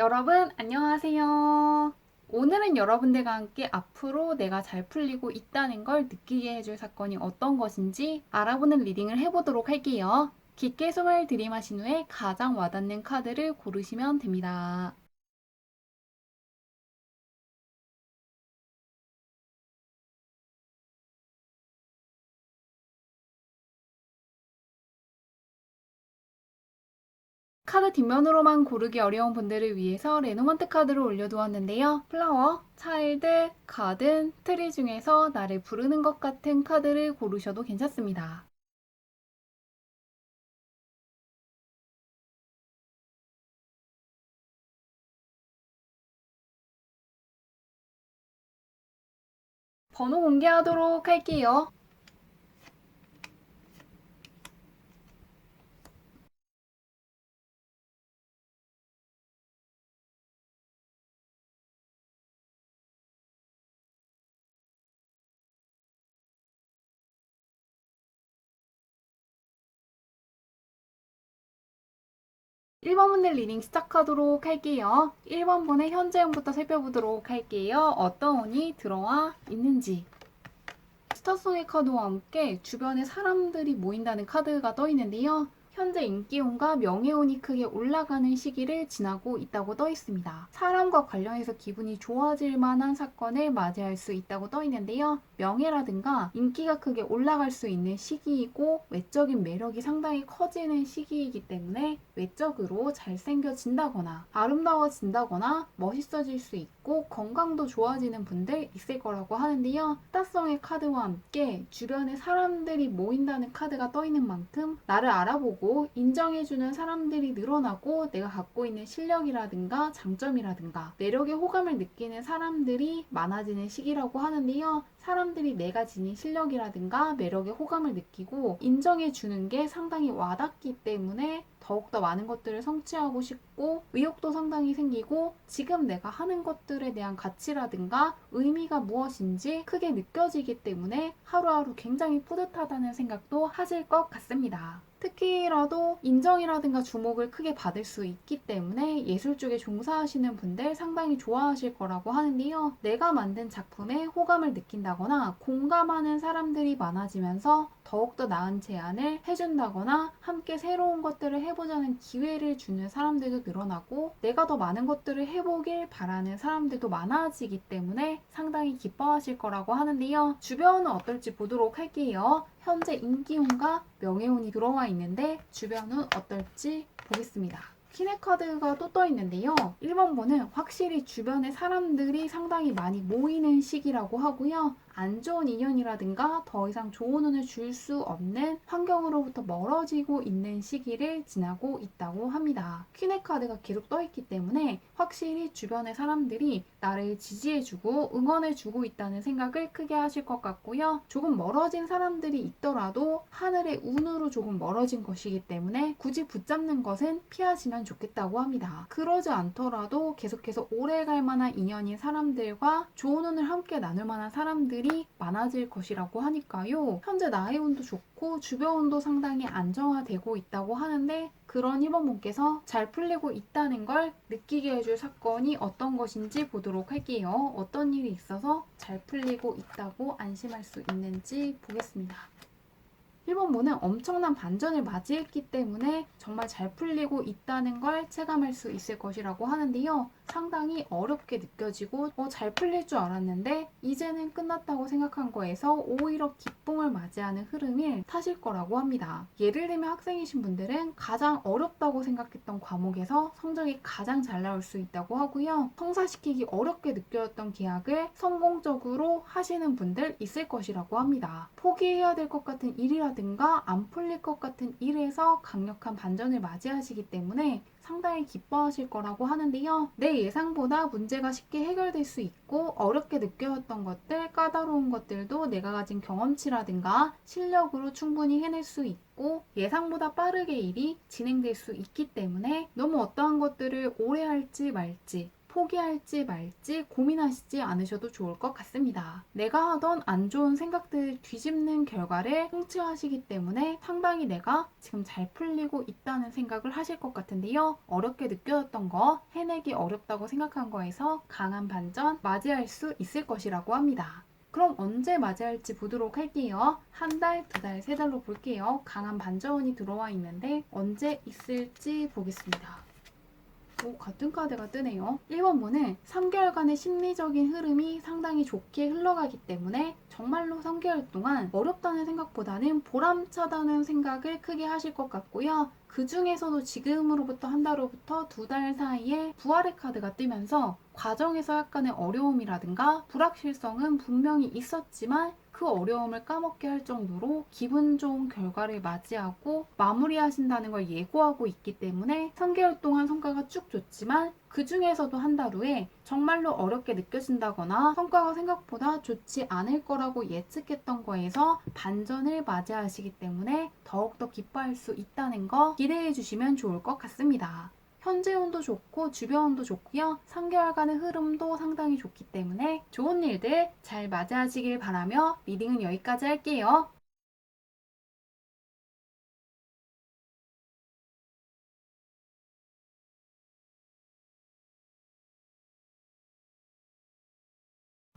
여러분, 안녕하세요. 오늘은 여러분들과 함께 앞으로 내가 잘 풀리고 있다는 걸 느끼게 해줄 사건이 어떤 것인지 알아보는 리딩을 해보도록 할게요. 깊게 숨을 들이마신 후에 가장 와닿는 카드를 고르시면 됩니다. 카드 뒷면으로만 고르기 어려운 분들을 위해서 레노먼트 카드를 올려두었는데요. 플라워, 차일드, 가든, 트리 중에서 나를 부르는 것 같은 카드를 고르셔도 괜찮습니다. 번호 공개하도록 할게요. 1번 분들 리딩 시작하도록 할게요. 1번 분의 현재형부터 살펴보도록 할게요. 어떤 운이 들어와 있는지. 스타송의 카드와 함께 주변에 사람들이 모인다는 카드가 떠 있는데요. 현재 인기운과 명예운이 크게 올라가는 시기를 지나고 있다고 떠 있습니다. 사람과 관련해서 기분이 좋아질 만한 사건을 맞이할 수 있다고 떠 있는데요. 명예라든가 인기가 크게 올라갈 수 있는 시기이고 외적인 매력이 상당히 커지는 시기이기 때문에 외적으로 잘생겨진다거나 아름다워진다거나 멋있어질 수 있고 건강도 좋아지는 분들 있을 거라고 하는데요. 스타성의 카드와 함께 주변에 사람들이 모인다는 카드가 떠 있는 만큼 나를 알아보고 인정해주는 사람들이 늘어나고 내가 갖고 있는 실력이라든가 장점이라든가 매력에 호감을 느끼는 사람들이 많아지는 시기라고 하는데요. 사람들이 내가 지닌 실력이라든가 매력에 호감을 느끼고 인정해주는 게 상당히 와닿기 때문에 더욱더 많은 것들을 성취하고 싶고 의욕도 상당히 생기고 지금 내가 하는 것들에 대한 가치라든가 의미가 무엇인지 크게 느껴지기 때문에 하루하루 굉장히 뿌듯하다는 생각도 하실 것 같습니다. 특히라도 인정이라든가 주목을 크게 받을 수 있기 때문에 예술 쪽에 종사하시는 분들 상당히 좋아하실 거라고 하는데요. 내가 만든 작품에 호감을 느낀다거나 공감하는 사람들이 많아지면서 더욱더 나은 제안을 해준다거나 함께 새로운 것들을 해보자는 기회를 주는 사람들도 늘어나고 내가 더 많은 것들을 해보길 바라는 사람들도 많아지기 때문에 상당히 기뻐하실 거라고 하는데요. 주변은 어떨지 보도록 할게요. 현재 인기운과 명예운이 들어와 있는데 주변은 어떨지 보겠습니다. 퀸의 카드가 또 떠 있는데요. 1번 분은 확실히 주변에 사람들이 상당히 많이 모이는 시기라고 하고요. 안 좋은 인연이라든가 더 이상 좋은 운을 줄 수 없는 환경으로부터 멀어지고 있는 시기를 지나고 있다고 합니다. 퀸의 카드가 계속 떠있기 때문에 확실히 주변의 사람들이 나를 지지해주고 응원해주고 있다는 생각을 크게 하실 것 같고요. 조금 멀어진 사람들이 있더라도 하늘의 운으로 조금 멀어진 것이기 때문에 굳이 붙잡는 것은 피하시면 좋겠다고 합니다. 그러지 않더라도 계속해서 오래 갈 만한 인연인 사람들과 좋은 운을 함께 나눌 만한 사람들이 많아질 것이라고 하니까요. 현재 나의 운도 좋고 주변 운도 상당히 안정화되고 있다고 하는데 그런 1번 분께서 잘 풀리고 있다는 걸 느끼게 해줄 사건이 어떤 것인지 보도록 할게요. 어떤 일이 있어서 잘 풀리고 있다고 안심할 수 있는지 보겠습니다. 1번 분은 엄청난 반전을 맞이했기 때문에 정말 잘 풀리고 있다는 걸 체감할 수 있을 것이라고 하는데요. 상당히 어렵게 느껴지고 잘 풀릴 줄 알았는데 이제는 끝났다고 생각한 거에서 오히려 기쁨을 맞이하는 흐름을 타실 거라고 합니다. 예를 들면 학생이신 분들은 가장 어렵다고 생각했던 과목에서 성적이 가장 잘 나올 수 있다고 하고요. 성사시키기 어렵게 느껴졌던 계약을 성공적으로 하시는 분들 있을 것이라고 합니다. 포기해야 될 것 같은 일이라든가 안 풀릴 것 같은 일에서 강력한 반전을 맞이하시기 때문에 상당히 기뻐하실 거라고 하는데요. 내 예상보다 문제가 쉽게 해결될 수 있고 어렵게 느껴졌던 것들, 까다로운 것들도 내가 가진 경험치라든가 실력으로 충분히 해낼 수 있고 예상보다 빠르게 일이 진행될 수 있기 때문에 너무 어떠한 것들을 오래 할지 말지 포기할지 말지 고민하시지 않으셔도 좋을 것 같습니다. 내가 하던 안 좋은 생각들을 뒤집는 결과를 통치하시기 때문에 상당히 내가 지금 잘 풀리고 있다는 생각을 하실 것 같은데요. 어렵게 느껴졌던 거, 해내기 어렵다고 생각한 거에서 강한 반전 맞이할 수 있을 것이라고 합니다. 그럼 언제 맞이할지 보도록 할게요. 한 달, 두 달, 세 달로 볼게요. 강한 반전이 들어와 있는데 언제 있을지 보겠습니다. 같은 카드가 뜨네요. 1번 분은 3개월간의 심리적인 흐름이 상당히 좋게 흘러가기 때문에 정말로 3개월 동안 어렵다는 생각보다는 보람차다는 생각을 크게 하실 것 같고요. 그 중에서도 지금으로부터 한 달 후부터 두 달 사이에 부활의 카드가 뜨면서 과정에서 약간의 어려움이라든가 불확실성은 분명히 있었지만 그 어려움을 까먹게 할 정도로 기분 좋은 결과를 맞이하고 마무리하신다는 걸 예고하고 있기 때문에 3개월 동안 성과가 쭉 좋지만 그 중에서도 한 달 후에 정말로 어렵게 느껴진다거나 성과가 생각보다 좋지 않을 거라고 예측했던 거에서 반전을 맞이하시기 때문에 더욱더 기뻐할 수 있다는 거 기대해 주시면 좋을 것 같습니다. 현재 운도 좋고 주변 운도 좋고요. 3개월간의 흐름도 상당히 좋기 때문에 좋은 일들 잘 맞이하시길 바라며 리딩은 여기까지 할게요.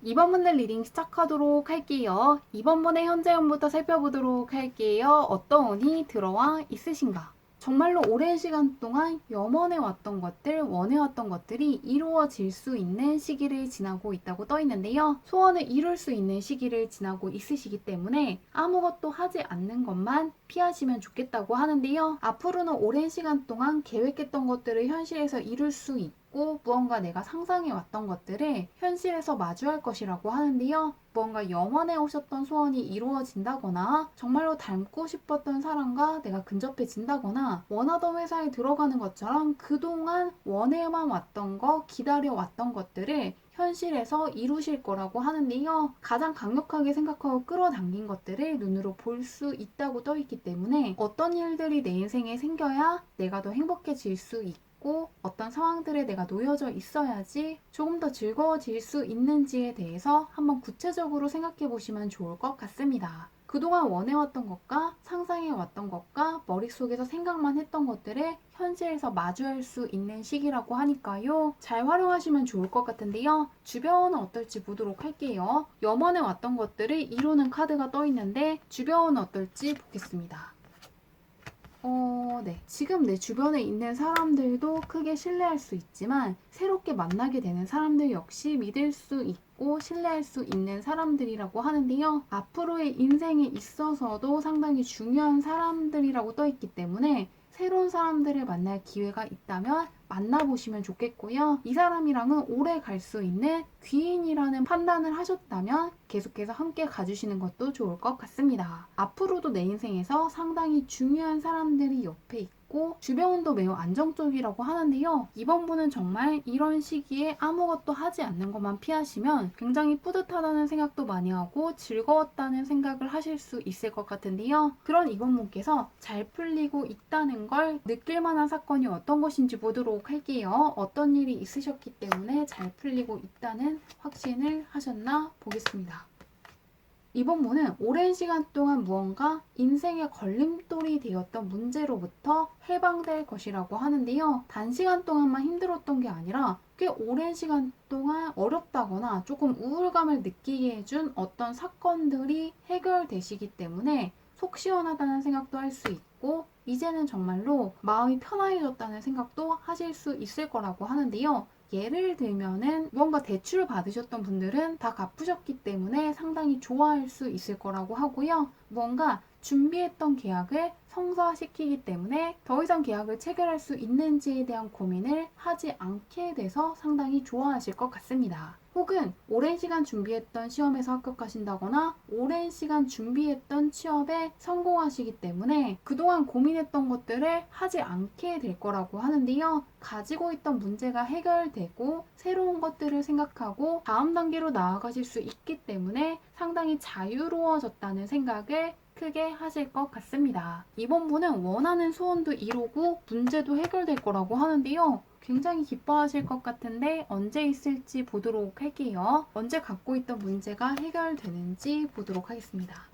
이번 분의 리딩 시작하도록 할게요. 이번 분의 현재 운부터 살펴보도록 할게요. 어떤 운이 들어와 있으신가? 정말로 오랜 시간 동안 염원해왔던 것들, 원해왔던 것들이 이루어질 수 있는 시기를 지나고 있다고 떠 있는데요. 소원을 이룰 수 있는 시기를 지나고 있으시기 때문에 아무것도 하지 않는 것만 피하시면 좋겠다고 하는데요. 앞으로는 오랜 시간 동안 계획했던 것들을 현실에서 이룰 수 있고 무언가 내가 상상해왔던 것들을 현실에서 마주할 것이라고 하는데요. 무언가 염원해 오셨던 소원이 이루어진다거나 정말로 닮고 싶었던 사람과 내가 근접해진다거나 원하던 회사에 들어가는 것처럼 그동안 원해만 왔던 거, 기다려 왔던 것들을 현실에서 이루실 거라고 하는데요. 가장 강력하게 생각하고 끌어당긴 것들을 눈으로 볼 수 있다고 떠 있기 때문에 어떤 일들이 내 인생에 생겨야 내가 더 행복해질 수 있고 어떤 상황들에 내가 놓여져 있어야지 조금 더 즐거워질 수 있는지에 대해서 한번 구체적으로 생각해 보시면 좋을 것 같습니다. 그동안 원해왔던 것과 상상해왔던 것과 머릿속에서 생각만 했던 것들을 현실에서 마주할 수 있는 시기라고 하니까요. 잘 활용하시면 좋을 것 같은데요. 주변은 어떨지 보도록 할게요. 염원해왔던 것들을 이루는 카드가 떠 있는데 주변은 어떨지 보겠습니다. 네. 지금 내 주변에 있는 사람들도 크게 신뢰할 수 있지만 새롭게 만나게 되는 사람들 역시 믿을 수 있고 신뢰할 수 있는 사람들이라고 하는데요. 앞으로의 인생에 있어서도 상당히 중요한 사람들이라고 떠 있기 때문에 새로운 사람들을 만날 기회가 있다면 만나보시면 좋겠고요. 이 사람이랑은 오래 갈 수 있는 귀인이라는 판단을 하셨다면 계속해서 함께 가주시는 것도 좋을 것 같습니다. 앞으로도 내 인생에서 상당히 중요한 사람들이 옆에 있고 주변도 매우 안정적이라고 하는데요. 이번 분은 정말 이런 시기에 아무것도 하지 않는 것만 피하시면 굉장히 뿌듯하다는 생각도 많이 하고 즐거웠다는 생각을 하실 수 있을 것 같은데요. 그런 이번 분께서 잘 풀리고 있다는 걸 느낄 만한 사건이 어떤 것인지 보도록 할게요. 어떤 일이 있으셨기 때문에 잘 풀리고 있다는 확신을 하셨나 보겠습니다. 이번 분은 오랜 시간 동안 무언가 인생의 걸림돌이 되었던 문제로부터 해방될 것이라고 하는데요. 단시간 동안만 힘들었던 게 아니라 꽤 오랜 시간 동안 어렵다거나 조금 우울감을 느끼게 해준 어떤 사건들이 해결되시기 때문에 속 시원하다는 생각도 할 수 있고 이제는 정말로 마음이 편안해졌다는 생각도 하실 수 있을 거라고 하는데요. 예를 들면은 무언가 대출을 받으셨던 분들은 다 갚으셨기 때문에 상당히 좋아할 수 있을 거라고 하고요. 무언가 준비했던 계약을 성사시키기 때문에 더 이상 계약을 체결할 수 있는지에 대한 고민을 하지 않게 돼서 상당히 좋아하실 것 같습니다. 혹은 오랜 시간 준비했던 시험에서 합격하신다거나 오랜 시간 준비했던 취업에 성공하시기 때문에 그동안 고민했던 것들을 하지 않게 될 거라고 하는데요. 가지고 있던 문제가 해결되고 새로운 것들을 생각하고 다음 단계로 나아가실 수 있기 때문에 상당히 자유로워졌다는 생각을 크게 하실 것 같습니다. 이번 분은 원하는 소원도 이루고 문제도 해결될 거라고 하는데요. 굉장히 기뻐하실 것 같은데 언제 있을지 보도록 할게요. 언제 갖고 있던 문제가 해결되는지 보도록 하겠습니다.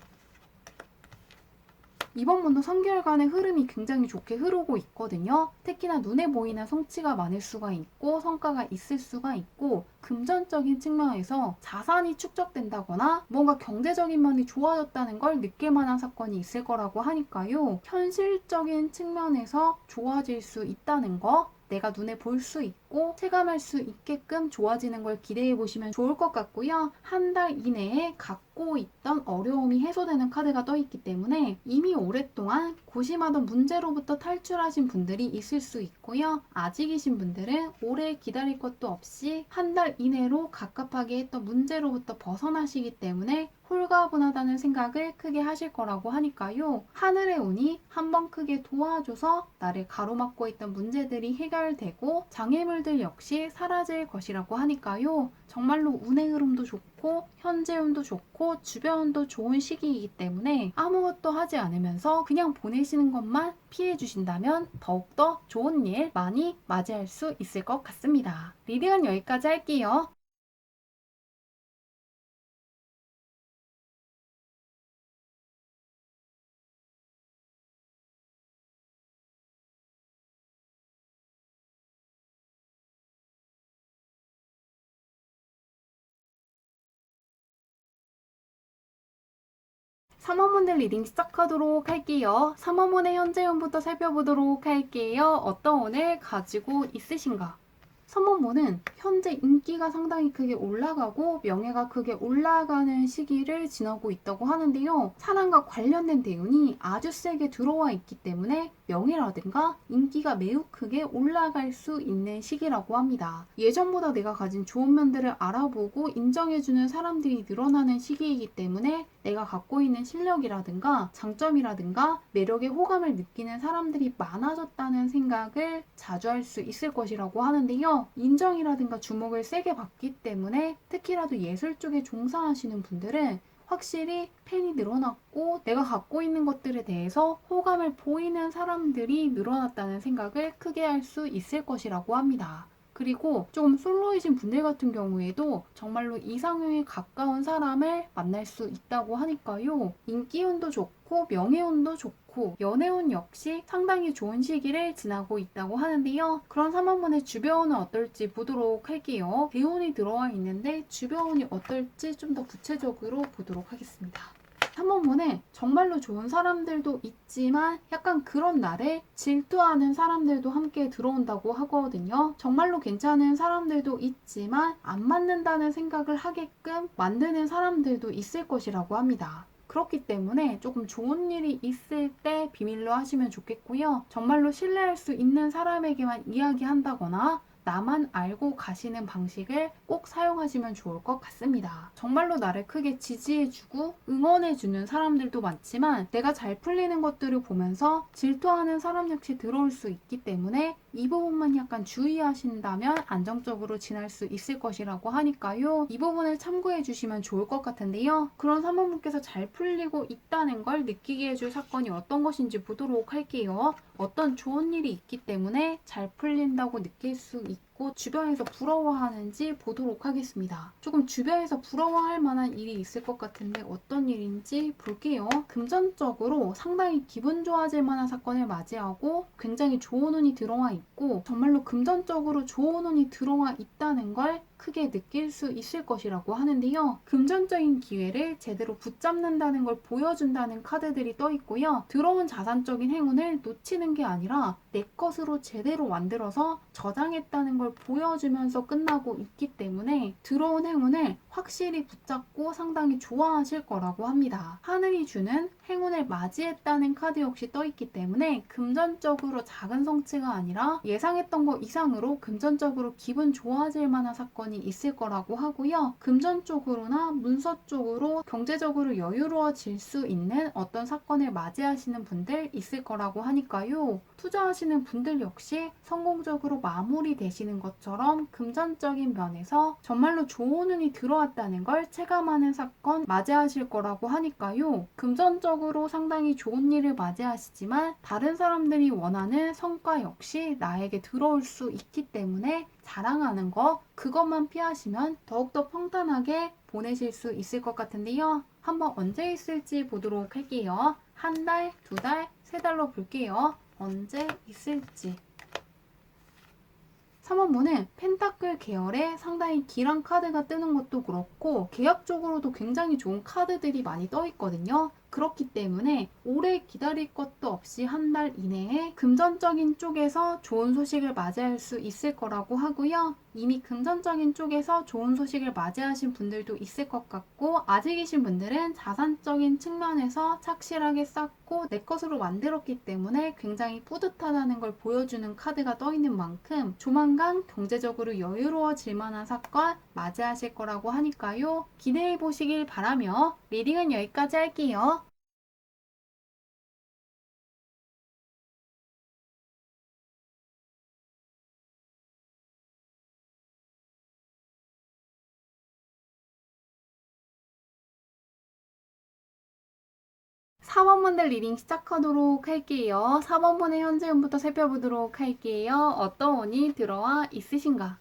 이번 분도 3개월간의 흐름이 굉장히 좋게 흐르고 있거든요. 특히나 눈에 보이는 성취가 많을 수가 있고 성과가 있을 수가 있고 금전적인 측면에서 자산이 축적된다거나 뭔가 경제적인 면이 좋아졌다는 걸 느낄 만한 사건이 있을 거라고 하니까요. 현실적인 측면에서 좋아질 수 있다는 거 내가 눈에 볼 수 있고 체감할 수 있게끔 좋아지는 걸 기대해 보시면 좋을 것 같고요. 한 달 이내에 갖고 있던 어려움이 해소되는 카드가 떠 있기 때문에 이미 오랫동안 고심하던 문제로부터 탈출하신 분들이 있을 수 있고요. 아직이신 분들은 오래 기다릴 것도 없이 한 달 이내로 갑갑하게 했던 문제로부터 벗어나시기 때문에 홀가분하다는 생각을 크게 하실 거라고 하니까요. 하늘의 운이 한번 크게 도와줘서 나를 가로막고 있던 문제들이 해결되고 장애물들 역시 사라질 것이라고 하니까요. 정말로 운의 흐름도 좋고 현재 운도 좋고 주변 운도 좋은 시기이기 때문에 아무것도 하지 않으면서 그냥 보내시는 것만 피해 주신다면 더욱더 좋은 일 많이 맞이할 수 있을 것 같습니다. 리딩은 여기까지 할게요. 3화문들 리딩 시작하도록 할게요. 3화문의 현재 운부터 살펴보도록 할게요. 어떤 운을 가지고 있으신가? 3화문은 현재 인기가 상당히 크게 올라가고 명예가 크게 올라가는 시기를 지나고 있다고 하는데요. 사랑과 관련된 대운이 아주 세게 들어와 있기 때문에 명예라든가 인기가 매우 크게 올라갈 수 있는 시기라고 합니다. 예전보다 내가 가진 좋은 면들을 알아보고 인정해주는 사람들이 늘어나는 시기이기 때문에 내가 갖고 있는 실력이라든가 장점이라든가 매력에 호감을 느끼는 사람들이 많아졌다는 생각을 자주 할 수 있을 것이라고 하는데요. 인정이라든가 주목을 세게 받기 때문에 특히라도 예술 쪽에 종사하시는 분들은 확실히 팬이 늘어났고 내가 갖고 있는 것들에 대해서 호감을 보이는 사람들이 늘어났다는 생각을 크게 할 수 있을 것이라고 합니다. 그리고 좀 솔로이신 분들 같은 경우에도 정말로 이상형에 가까운 사람을 만날 수 있다고 하니까요. 인기운도 좋고 명예운도 좋고 연애운 역시 상당히 좋은 시기를 지나고 있다고 하는데요. 그런 3화문의 주변은 어떨지 보도록 할게요. 대운이 들어와 있는데 주변이 어떨지 좀 더 구체적으로 보도록 하겠습니다. 3화문에 정말로 좋은 사람들도 있지만 약간 그런 날에 질투하는 사람들도 함께 들어온다고 하거든요. 정말로 괜찮은 사람들도 있지만 안 맞는다는 생각을 하게끔 만드는 사람들도 있을 것이라고 합니다. 그렇기 때문에 조금 좋은 일이 있을 때 비밀로 하시면 좋겠고요. 정말로 신뢰할 수 있는 사람에게만 이야기한다거나 나만 알고 가시는 방식을 꼭 사용하시면 좋을 것 같습니다. 정말로 나를 크게 지지해주고 응원해주는 사람들도 많지만 내가 잘 풀리는 것들을 보면서 질투하는 사람 역시 들어올 수 있기 때문에 이 부분만 약간 주의하신다면 안정적으로 지날 수 있을 것이라고 하니까요. 이 부분을 참고해 주시면 좋을 것 같은데요. 그런 사모님께서 잘 풀리고 있다는 걸 느끼게 해줄 사건이 어떤 것인지 보도록 할게요. 어떤 좋은 일이 있기 때문에 잘 풀린다고 느낄 수 있고 주변에서 부러워하는지 보도록 하겠습니다. 조금 주변에서 부러워할 만한 일이 있을 것 같은데 어떤 일인지 볼게요. 금전적으로 상당히 기분 좋아질 만한 사건을 맞이하고 굉장히 좋은 운이 들어와 있고 정말로 금전적으로 좋은 운이 들어와 있다는 걸 크게 느낄 수 있을 것이라고 하는데요. 금전적인 기회를 제대로 붙잡는다는 걸 보여준다는 카드들이 떠 있고요. 들어온 자산적인 행운을 놓치는 게 아니라 내 것으로 제대로 만들어서 저장했다는 걸 보여주면서 끝나고 있기 때문에 들어온 행운을 확실히 붙잡고 상당히 좋아하실 거라고 합니다. 하늘이 주는 행운을 맞이했다는 카드 역시 떠 있기 때문에 금전적으로 작은 성취가 아니라 예상했던 것 이상으로 금전적으로 기분 좋아질 만한 사건이 있을 거라고 하고요. 금전 쪽으로나 문서 쪽으로 경제적으로 여유로워질 수 있는 어떤 사건을 맞이하시는 분들 있을 거라고 하니까요. 투자하시는 분들 역시 성공적으로 마무리되시는 보여주는 것처럼 금전적인 면에서 정말로 좋은 운이 들어왔다는 걸 체감하는 사건 맞이하실 거라고 하니까요. 금전적으로 상당히 좋은 일을 맞이하시지만 다른 사람들이 원하는 성과 역시 나에게 들어올 수 있기 때문에 자랑하는 거, 그것만 피하시면 더욱더 평탄하게 보내실 수 있을 것 같은데요. 한번 언제 있을지 보도록 할게요. 한 달, 두 달, 세 달로 볼게요. 언제 있을지. 3원문은 펜타클 계열의 상당히 길한 카드가 뜨는 것도 그렇고 계약적으로도 굉장히 좋은 카드들이 많이 떠 있거든요. 그렇기 때문에 오래 기다릴 것도 없이 한 달 이내에 금전적인 쪽에서 좋은 소식을 맞이할 수 있을 거라고 하고요. 이미 금전적인 쪽에서 좋은 소식을 맞이하신 분들도 있을 것 같고 아직이신 분들은 자산적인 측면에서 착실하게 쌓고 내 것으로 만들었기 때문에 굉장히 뿌듯하다는 걸 보여주는 카드가 떠 있는 만큼 조만간 경제적으로 여유로워질 만한 사건 맞이하실 거라고 하니까요. 기대해 보시길 바라며 리딩은 여기까지 할게요. 4번분들 리딩 시작하도록 할게요. 4번분의 현재 운부터 살펴보도록 할게요. 어떤 운이 들어와 있으신가?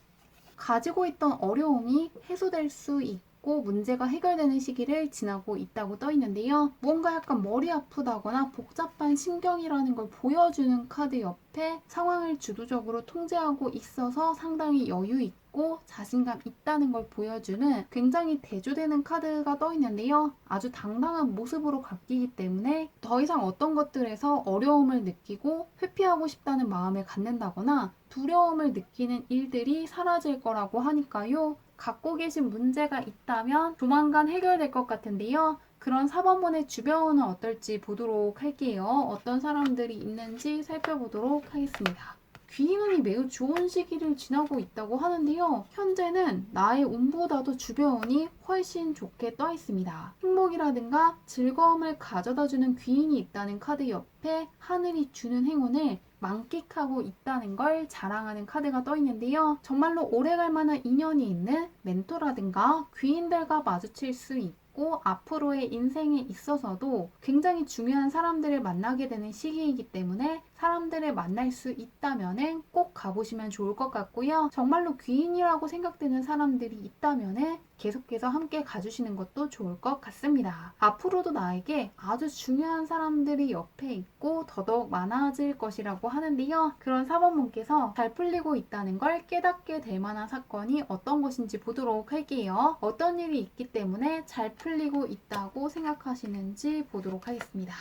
가지고 있던 어려움이 해소될 수 있고 문제가 해결되는 시기를 지나고 있다고 떠 있는데요. 뭔가 약간 머리 아프다거나 복잡한 신경이라는 걸 보여주는 카드 옆에 상황을 주도적으로 통제하고 있어서 상당히 여유 있고 자신감 있다는 걸 보여주는 굉장히 대조되는 카드가 떠 있는데요. 아주 당당한 모습으로 바뀌기 때문에 더 이상 어떤 것들에서 어려움을 느끼고 회피하고 싶다는 마음을 갖는다거나 두려움을 느끼는 일들이 사라질 거라고 하니까요. 갖고 계신 문제가 있다면 조만간 해결될 것 같은데요. 그런 4번문의 주변은 어떨지 보도록 할게요. 어떤 사람들이 있는지 살펴보도록 하겠습니다. 귀인운이 매우 좋은 시기를 지나고 있다고 하는데요. 현재는 나의 운보다도 주변운이 훨씬 좋게 떠 있습니다. 행복이라든가 즐거움을 가져다주는 귀인이 있다는 카드 옆에 하늘이 주는 행운을 만끽하고 있다는 걸 자랑하는 카드가 떠 있는데요. 정말로 오래갈 만한 인연이 있는 멘토라든가 귀인들과 마주칠 수 있고 앞으로의 인생에 있어서도 굉장히 중요한 사람들을 만나게 되는 시기이기 때문에 사람들을 만날 수 있다면 꼭 가보시면 좋을 것 같고요. 정말로 귀인이라고 생각되는 사람들이 있다면 계속해서 함께 가주시는 것도 좋을 것 같습니다. 앞으로도 나에게 아주 중요한 사람들이 옆에 있고 더더욱 많아질 것이라고 하는데요. 그런 4번분께서 잘 풀리고 있다는 걸 깨닫게 될 만한 사건이 어떤 것인지 보도록 할게요. 어떤 일이 있기 때문에 잘 풀리고 있다고 생각하시는지 보도록 하겠습니다.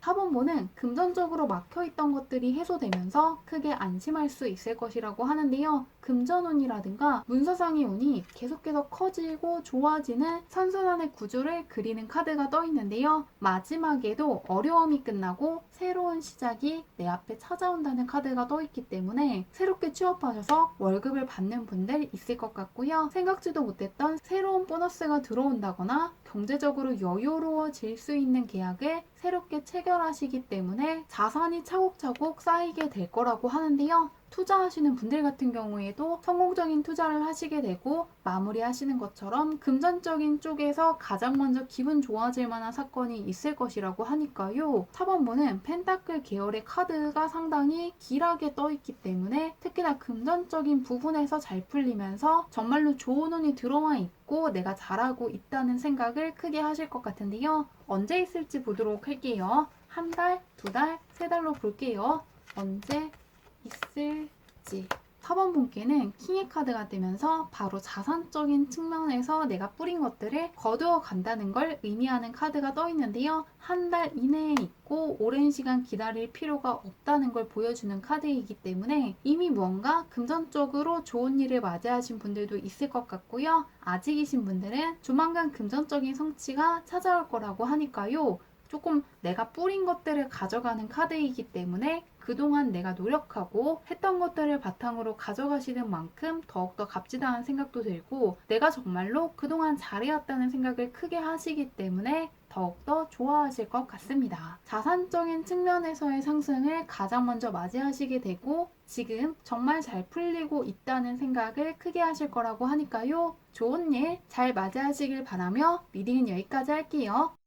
4번본은 금전적으로 막혀있던 것들이 해소되면서 크게 안심할 수 있을 것이라고 하는데요. 금전운이라든가 문서상의 운이 계속해서 커지고 좋아지는 선순환의 구조를 그리는 카드가 떠 있는데요. 마지막에도 어려움이 끝나고 새로운 시작이 내 앞에 찾아온다는 카드가 떠 있기 때문에 새롭게 취업하셔서 월급을 받는 분들 있을 것 같고요. 생각지도 못했던 새로운 보너스가 들어온다거나 경제적으로 여유로워질 수 있는 계약을 새롭게 체결하시기 때문에 자산이 차곡차곡 쌓이게 될 거라고 하는데요. 투자하시는 분들 같은 경우에도 성공적인 투자를 하시게 되고 마무리하시는 것처럼 금전적인 쪽에서 가장 먼저 기분 좋아질 만한 사건이 있을 것이라고 하니까요. 4번분은 펜타클 계열의 카드가 상당히 길하게 떠 있기 때문에 특히나 금전적인 부분에서 잘 풀리면서 정말로 좋은 운이 들어와 있고 내가 잘하고 있다는 생각을 크게 하실 것 같은데요. 언제 있을지 보도록 할게요. 한 달, 두 달, 세 달로 볼게요. 언제 있을지. 4번 분께는 킹의 카드가 뜨면서 바로 자산적인 측면에서 내가 뿌린 것들을 거두어 간다는 걸 의미하는 카드가 떠 있는데요. 한 달 이내에 있고 오랜 시간 기다릴 필요가 없다는 걸 보여주는 카드이기 때문에 이미 무언가 금전적으로 좋은 일을 맞이하신 분들도 있을 것 같고요. 아직이신 분들은 조만간 금전적인 성취가 찾아올 거라고 하니까요. 조금 내가 뿌린 것들을 가져가는 카드이기 때문에 그동안 내가 노력하고 했던 것들을 바탕으로 가져가시는 만큼 더욱더 값지다는 생각도 들고 내가 정말로 그동안 잘해왔다는 생각을 크게 하시기 때문에 더욱더 좋아하실 것 같습니다. 자산적인 측면에서의 상승을 가장 먼저 맞이하시게 되고 지금 정말 잘 풀리고 있다는 생각을 크게 하실 거라고 하니까요. 좋은 일 잘 맞이하시길 바라며 리딩은 여기까지 할게요.